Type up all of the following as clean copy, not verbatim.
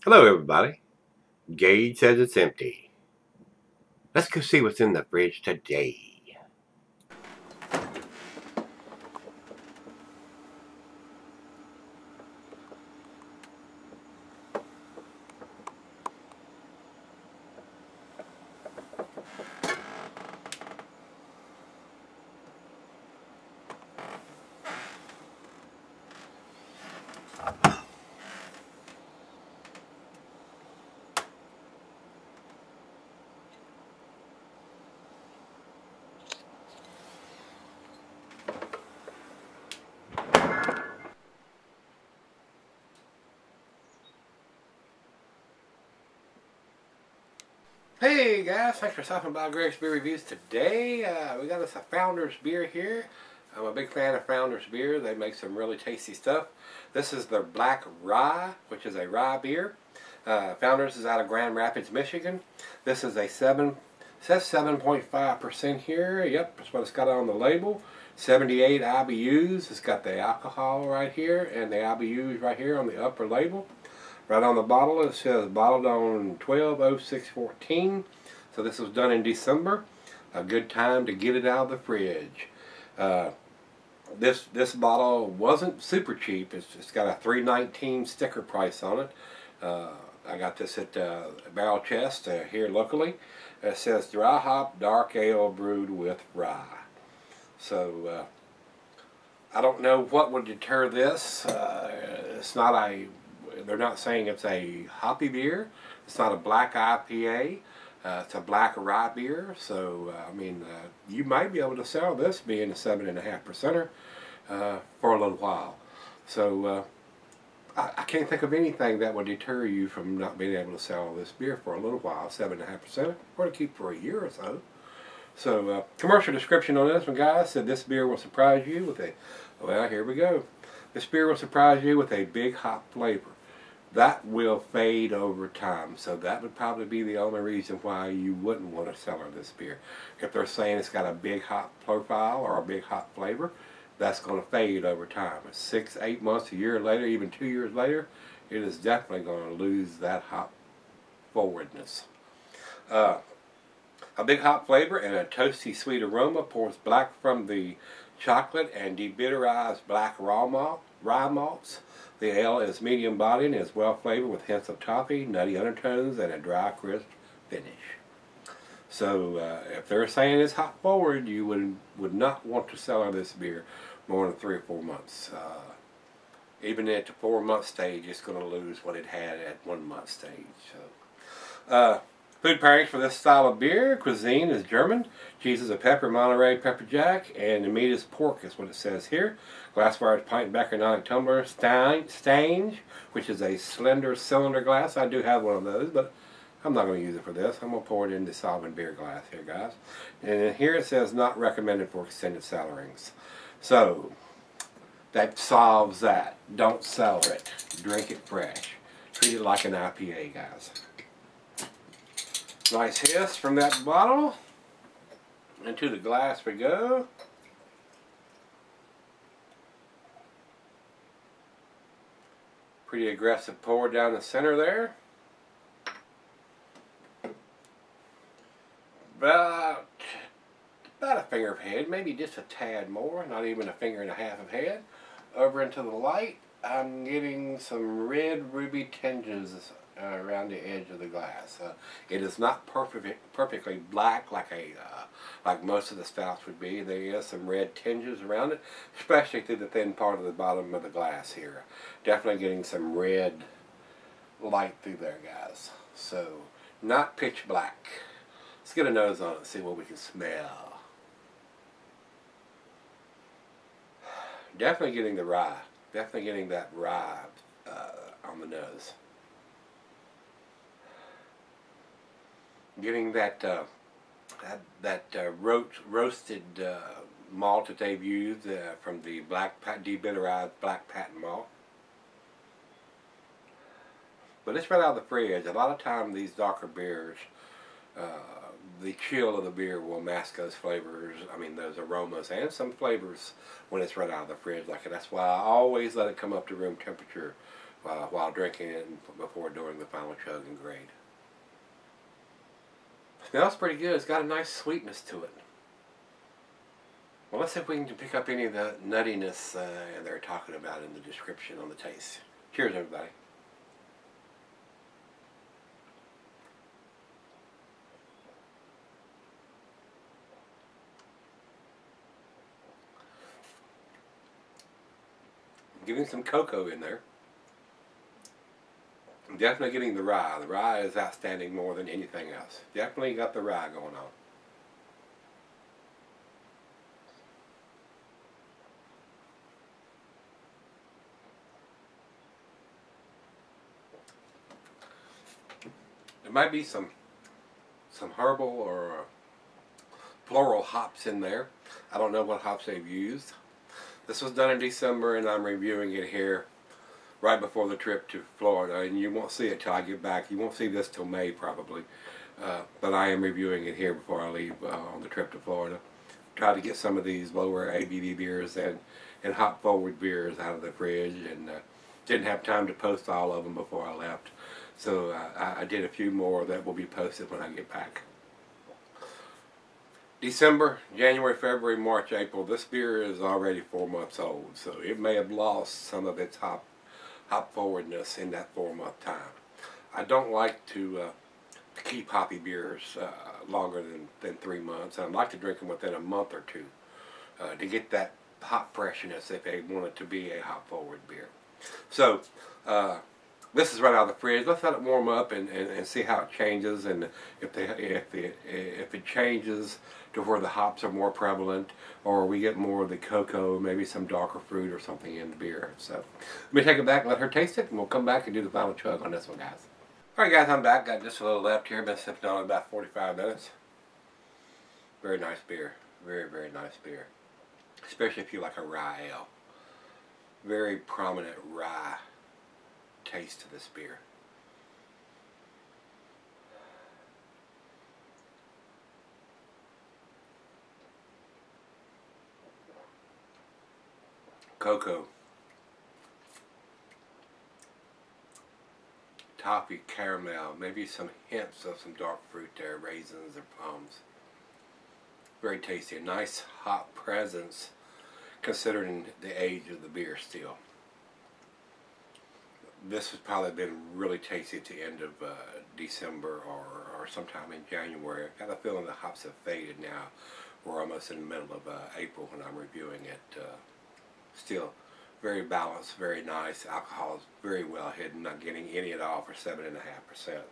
Hello, everybody. Gage says it's empty. Let's go see what's in the fridge today. Hey guys, thanks for stopping by Gregsbeerreviews today. We got us a Founders beer here. I'm a big fan of Founders beer. They make some really tasty stuff. This is their Black Rye, which is a rye beer. Founders is out of Grand Rapids, Michigan. This is a says 7.5% here. Yep, that's what it's got on the label. 78 IBUs. It's got the alcohol right here and the IBUs right here on the upper label. Right on the bottle it says bottled on 12/06/14. So this was done in December. A good time to get it out of the fridge. This bottle wasn't super cheap. It's got a $3.19 sticker price on it. I got this at Barrel Chest here locally. It says dry hop dark ale brewed with rye. So I don't know what would deter this. It's not a They're not saying it's a hoppy beer. It's not a black IPA. It's a black rye beer. So, I mean, you might be able to sell this being a 7.5%er for a little while. So, I can't think of anything that would deter you from not being able to sell this beer for a little while, 7.5%, or to keep for a year or so. So, commercial description on this one, guys, said this beer will surprise you with well, here we go. This beer will surprise you with a big hop flavor. That will fade over time, so that would probably be the only reason why you wouldn't want to sell her this beer. If they're saying it's got a big hop profile or a big hop flavor, that's going to fade over time. 6, 8 months, a year later, even 2 years later, it is definitely going to lose that hop forwardness. A big hop flavor and a toasty sweet aroma pours black from the chocolate and debitterized black rye malts. The ale is medium bodied and is well flavored with hints of toffee, nutty undertones, and a dry, crisp finish. So if they're saying it's hop forward, you would not want to sell this beer more than 3 or 4 months. Even at the 4-month stage, it's going to lose what it had at 1-month stage. So, food pairings for this style of beer. Cuisine is German. Cheese is a pepper, Monterey pepper jack, and the meat is pork, is what it says here. Glassware is pint and bacaronic tumbler. Stange, which is a slender cylinder glass. I do have one of those, but I'm not going to use it for this. I'm going to pour it in the solvent beer glass here, guys. And then here it says not recommended for extended cellarings. So, that solves that. Don't cellar it. Drink it fresh. Treat it like an IPA, guys. Nice hiss from that bottle. Into the glass we go. Pretty aggressive pour down the center there. About a finger of head, maybe just a tad more, not even a finger and a half of head. Over into the light, I'm getting some red ruby tinges around the edge of the glass. It is not perfectly black like most of the stouts would be. There is some red tinges around it, especially through the thin part of the bottom of the glass here. Definitely getting some red light through there, guys. So, not pitch black. Let's get a nose on it and see what we can smell. Definitely getting the rye. Definitely getting that rye on the nose. Getting that roasted malt that they've used from the debitterized black patent malt. But it's right out of the fridge. A lot of times these darker beers, the chill of the beer will mask those flavors, those aromas and some flavors when it's right out of the fridge like that. That's why I always let it come up to room temperature while drinking it before doing the final chug and grade. Smells pretty good. It's got a nice sweetness to it. Well, let's see if we can pick up any of the nuttiness they're talking about in the description on the taste. Cheers, everybody. I'm giving some cocoa in there. I'm definitely getting the rye. The rye is outstanding more than anything else. Definitely got the rye going on. There might be some herbal or floral hops in there. I don't know what hops they've used. This was done in December, and I'm reviewing it here right before the trip to Florida, and you won't see it till I get back. You won't see this till May probably, but I am reviewing it here before I leave on the trip to Florida. Try to get some of these lower ABV beers and hop forward beers out of the fridge, and didn't have time to post all of them before I left. So I did a few more that will be posted when I get back. December, January, February, March, April. This beer is already 4 months old, so it may have lost some of its hop forwardness in that 4-month time. I don't like to keep hoppy beers longer than 3 months. I'd like to drink them within a month or two to get that hop freshness if they want it to be a hop forward beer. So this is right out of the fridge. Let's let it warm up and see how it changes, and if it changes to where the hops are more prevalent, or we get more of the cocoa, maybe some darker fruit or something in the beer. So let me take it back, let her taste it, and we'll come back and do the final chug on this one, guys. Alright guys, I'm back. Got just a little left here. Been sipping on it about 45 minutes. Very nice beer. Very, very nice beer. Especially if you like a rye ale. Very prominent rye taste to this beer. Cocoa, toffee, caramel, maybe some hints of some dark fruit there, raisins or plums. Very tasty. A nice hot presence considering the age of the beer still. This has probably been really tasty at the end of December or sometime in January. I've got a feeling the hops have faded now. We're almost in the middle of April when I'm reviewing it. Still very balanced, very nice. Alcohol is very well hidden, not getting any at all for 7.5%. It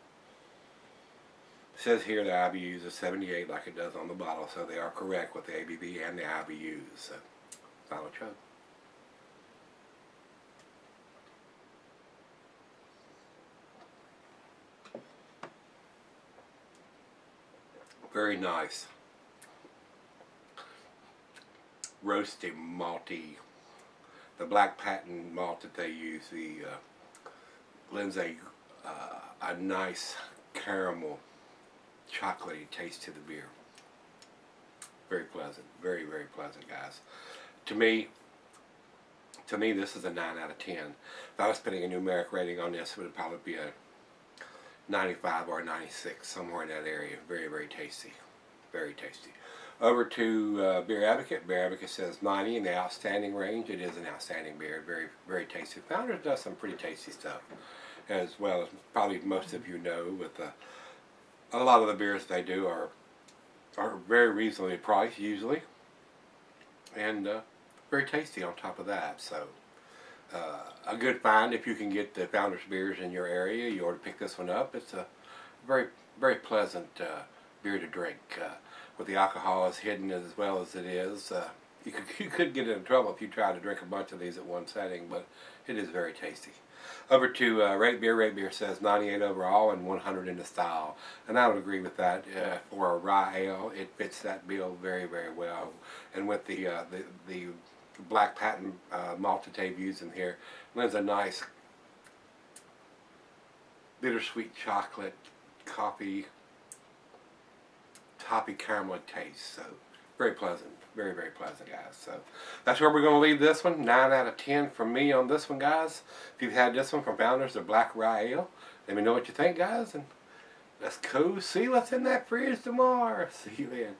says here the IBUs are 78 like it does on the bottle, so they are correct with the ABV and the IBUs. So, final chug. Very nice. Roasty, malty. The black patent malt that they use, lends a nice caramel, chocolatey taste to the beer. Very pleasant. Very, very pleasant, guys. To me, this is a 9 out of 10. If I was putting a numeric rating on this, it would probably be a 95 or a 96, somewhere in that area. Very, very tasty. Very tasty. Over to Beer Advocate. Beer Advocate says 90 in the outstanding range. It is an outstanding beer. Very, very tasty. Founders does some pretty tasty stuff, as well as probably most of you know. With a lot of the beers they do are very reasonably priced usually, and very tasty on top of that. So a good find if you can get the Founders beers in your area. You ought to pick this one up. It's a very, very pleasant beer to drink. With the alcohol as hidden as well as it is, you could get in trouble if you tried to drink a bunch of these at one setting, but it is very tasty. Over to Rate Beer. Rate Beer says 98 overall and 100 in the style, and I would agree with that. For a rye ale, it fits that bill very, very well. And with the black patent malt that they've used in here, lends a nice bittersweet chocolate, coffee, toffee caramel taste. So Very pleasant. Very, very pleasant, guys. So that's where we're going to leave this one. 9 out of 10 from me on this one, guys. If you've had this one from Founders of Black Rye Ale, let me know what you think, guys. And let's go see what's in that fridge tomorrow. See you then.